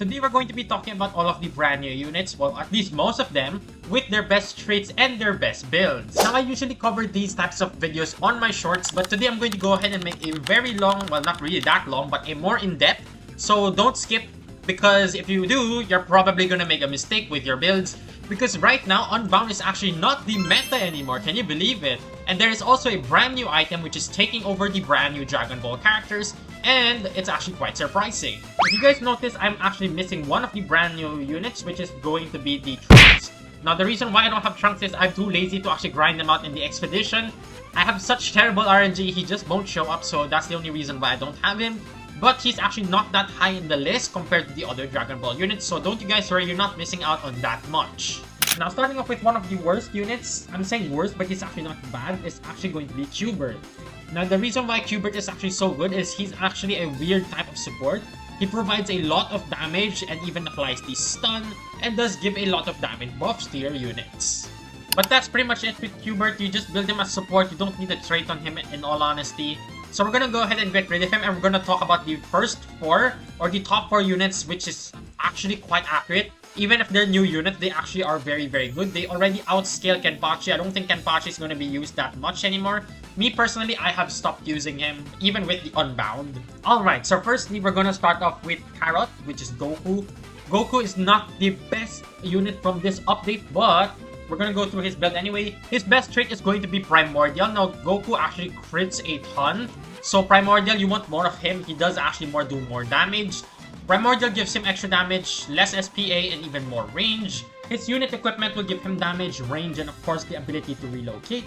Today we're going to be talking about all of the brand new units, well at least most of them, with their best traits and their best builds. Now I usually cover these types of videos on my shorts, but today I'm going to go ahead and make a very long, well not really that long, but a more in-depth. So don't skip, because if you do, you're probably gonna make a mistake with your builds. Because right now, Unbound is actually not the meta anymore, can you believe it? And there is also a brand new item which is taking over the brand new Dragon Ball characters, and it's actually quite surprising. If you guys notice, I'm actually missing one of the brand new units, which is going to be the Trunks. Now the reason why I don't have Trunks is I'm too lazy to actually grind them out in the expedition. I have such terrible RNG, he just won't show up, so that's the only reason why I don't have him. But he's actually not that high in the list compared to the other Dragon Ball units, so don't you guys worry, you're not missing out on that much. Now starting off with one of the worst units, I'm saying worst but he's actually not bad, it's actually going to be Cubert. Now the reason why Cubert is actually so good is he's actually a weird type of support. He provides a lot of damage and even applies the stun, and does give a lot of damage buffs to your units. But that's pretty much it with Cubert, you just build him as support, you don't need a trait on him in all honesty. So we're gonna go ahead and get rid of him, and we're gonna talk about the first four, or the top 4 units, which is actually quite accurate. Even if they're new units, they actually are very good. They already outscale Kenpachi. I don't think Kenpachi is gonna be used that much anymore. Me personally, I have stopped using him, even with the Unbound. Alright, so firstly, we're gonna start off with Carrot, which is Goku. Goku is not the best unit from this update, but we're gonna go through his build anyway. His best trait is going to be Primordial. Now, Goku actually crits a ton. So Primordial, you want more of him. He does actually do more damage. Primordial gives him extra damage, less SPA, and even more range. His unit equipment will give him damage, range, and of course the ability to relocate.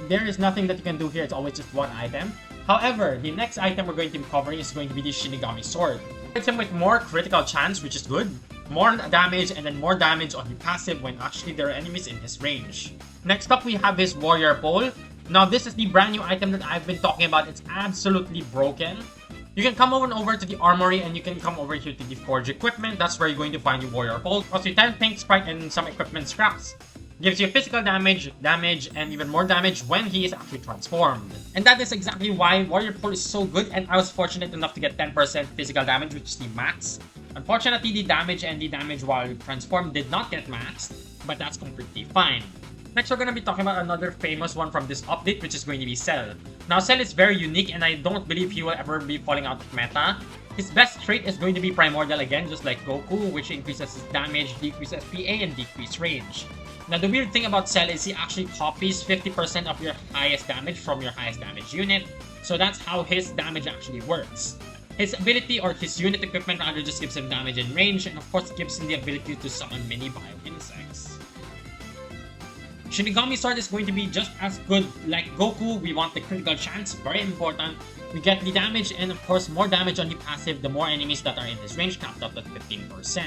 There is nothing that you can do here, it's always just one item. However, the next item we're going to be covering is going to be the Shinigami Sword. It's him with more critical chance, which is good. More damage, and then more damage on the passive when actually there are enemies in his range. Next up, we have his Warrior Pole. Now, this is the brand new item that I've been talking about. It's absolutely broken. You can come over to the Armory, and you can come over here to the Forge Equipment. That's where you're going to find your Warrior Pole. Costs you 10 pink sprite and some equipment scraps. Gives you physical damage, and even more damage when he is actually transformed. And that is exactly why Warrior Pole is so good, and I was fortunate enough to get 10% physical damage, which is the max. Unfortunately, the damage and the damage while transformed did not get maxed, but that's completely fine. Next, we're going to be talking about another famous one from this update, which is going to be Cell. Now, Cell is very unique, and I don't believe he will ever be falling out of meta. His best trait is going to be Primordial again, just like Goku, which increases his damage, decreases PA, and decrease range. Now, the weird thing about Cell is he actually copies 50% of your highest damage from your highest damage unit, so that's how his damage actually works. His ability, or his unit equipment rather, just gives him damage and range, and of course gives him the ability to summon mini bio insects. Shinigami Sword is going to be just as good like Goku. We want the critical chance, very important. We get the damage, and of course more damage on the passive the more enemies that are in his range, capped up at 15%.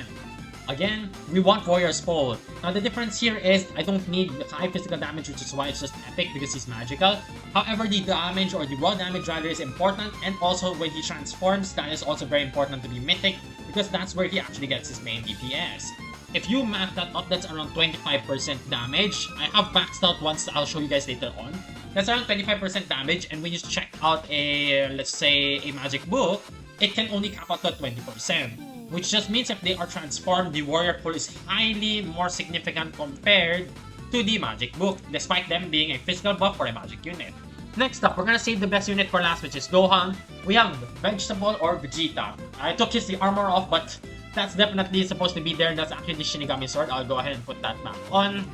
Again, we want Warrior's Pole. Now the difference here is I don't need high physical damage, which is why it's just epic because he's magical. However, the damage, or the raw damage rather, is important, and also when he transforms, that is also very important to be mythic because that's where he actually gets his main DPS. If you max that up, that's around 25% damage. I have maxed out once, I'll show you guys later on. That's around 25% damage, and when you check out let's say a magic book, it can only cap out to 20%. Which just means if they are transformed, the Warrior Pole is highly more significant compared to the magic book, despite them being a physical buff for a magic unit. Next up, we're gonna save the best unit for last, which is Gohan. We have Vegetable or Vegeta. I took the armor off, but that's definitely supposed to be there. That's actually the Shinigami Sword. I'll go ahead and put that back on.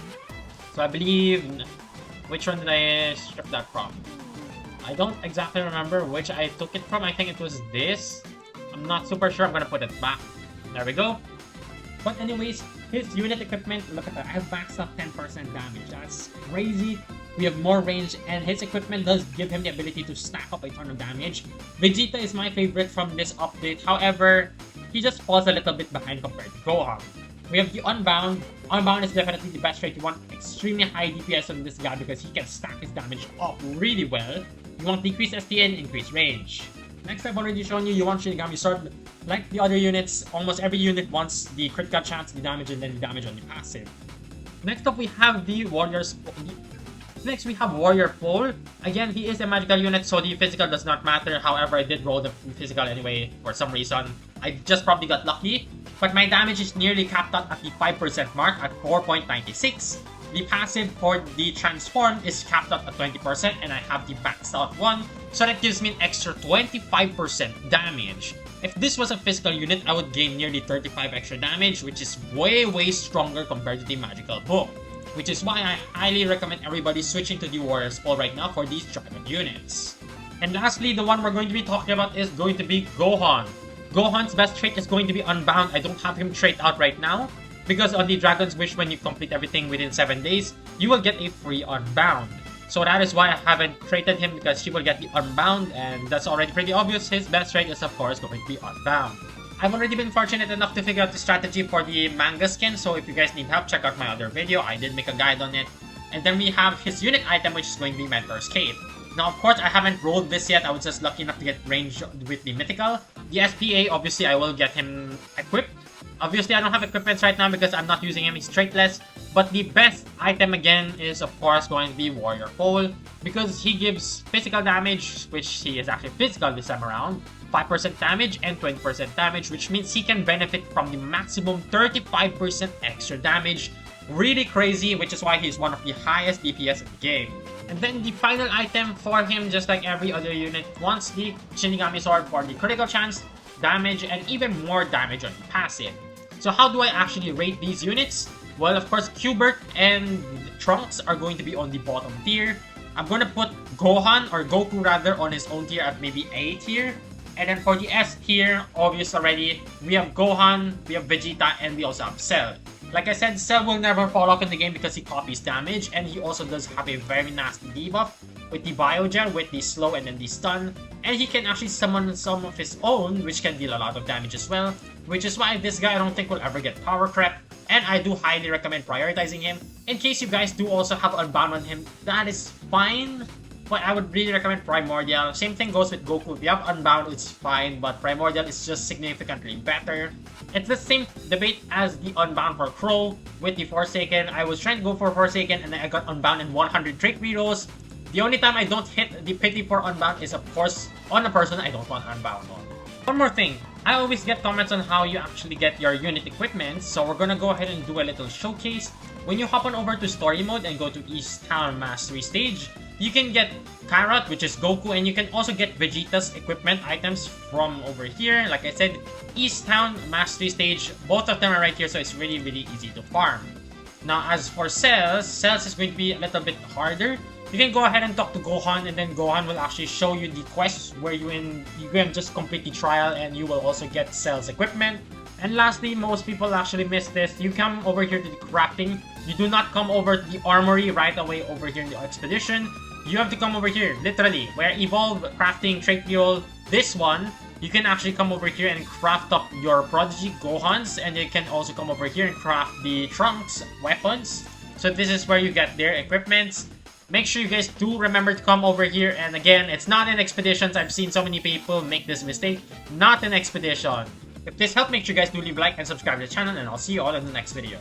So I believe... which one did I strip that from? I don't exactly remember which I took it from. I think it was this. I'm not super sure. I'm gonna put it back. There we go. But anyways, his unit equipment, look at that. I have maxed up 10% damage. That's crazy. We have more range, and his equipment does give him the ability to stack up a ton of damage. Vegeta is my favorite from this update. However, he just falls a little bit behind compared to Gohan. We have the Unbound. Unbound is definitely the best trait. You want extremely high DPS on this guy because he can stack his damage up really well. You want decreased SPA and increased range. Next, I've already shown you, you want Shinigami Sword. Like the other units, almost every unit wants the critical chance, the damage, and then the damage on the passive. Next up, we have the Warrior's... Next, we have Warrior Pole. Again, he is a magical unit, so the physical does not matter. However, I did roll the physical anyway for some reason. I just probably got lucky. but my damage is nearly capped out at the 5% mark at 4.96. The passive for the transform is capped out at 20%, and I have the maxed out one, so that gives me an extra 25% damage. If this was a physical unit, I would gain nearly 35 extra damage, which is way stronger compared to the magical book. Which is why I highly recommend everybody switching to the Warrior's Fall right now for these dragon units. And lastly, the one we're going to be talking about is going to be Gohan. Gohan's best trait is going to be Unbound. I don't have him trait out right now, because on the Dragon's Wish, when you complete everything within 7 days, you will get a free Unbound. So that is why I haven't traded him, because she will get the Unbound, and that's already pretty obvious. His best trait is of course going to be Unbound. I've already been fortunate enough to figure out the strategy for the manga skin, so if you guys need help, check out my other video. I did make a guide on it. And then we have his unit item, which is going to be Mentor's Cape. Now, of course, I haven't rolled this yet. I was just lucky enough to get range with the Mythical. The SPA, obviously, I will get him equipped. Obviously, I don't have equipments right now because I'm not using him. He's traitless. But the best item, again, is, of course, going to be Warrior Pole, because he gives physical damage, which he is actually physical this time around, 5% damage and 20% damage, which means he can benefit from the maximum 35% extra damage. Really crazy, which is why he's one of the highest DPS in the game. And then the final item for him, just like every other unit, wants the Shinigami Sword for the critical chance, damage, and even more damage on the passive. So how do I actually rate these units? Well, of course, Cubert and Trunks are going to be on the bottom tier. I'm going to put Gohan, or Goku rather, on his own tier at maybe A tier. And then for the S tier, obvious already, we have Gohan, we have Vegeta, and we also have Cell. Like I said, Cell will never fall off in the game because he copies damage, and he also does have a very nasty debuff with the Biogel, with the slow and then the stun. And he can actually summon some of his own, which can deal a lot of damage as well. Which is why this guy I don't think will ever get power creep. And I do highly recommend prioritizing him. In case you guys do also have Unbound on him, that is fine. But I would really recommend Primordial. Same thing goes with Goku. If you have Unbound, it's fine, but Primordial is just significantly better. It's the same debate as the Unbound for Crow with the Forsaken. I was trying to go for Forsaken, and then I got Unbound in 100 trait rerolls. The only time I don't hit the pity for Unbound is, of course, on a person I don't want Unbound on. One more thing. I always get comments on how you actually get your unit equipment, so we're gonna go ahead and do a little showcase. When you hop on over to Story Mode and go to East Town Mastery Stage, you can get Carrot, which is Goku, and you can also get Vegeta's equipment items from over here. Like I said, East Town Mastery Stage, both of them are right here, so it's really easy to farm. Now, as for Cells is going to be a little bit harder. You can go ahead and talk to Gohan, and then Gohan will actually show you the quests where you can just complete the trial, and you will also get Cell's equipment. And lastly, most people actually miss this. You come over here to the crafting. You do not come over to the armory right away over here in the expedition. You have to come over here, literally, where Evolve, Crafting, Trait Fuel, this one, you can actually come over here and craft up your Prodigy Gohans, and you can also come over here and craft the Trunks weapons. So this is where you get their equipments. Make sure you guys do remember to come over here, and again, it's not in expeditions. I've seen so many people make this mistake. Not an expedition. If this helped, make sure you guys do leave a like and subscribe to the channel, and I'll see you all in the next video.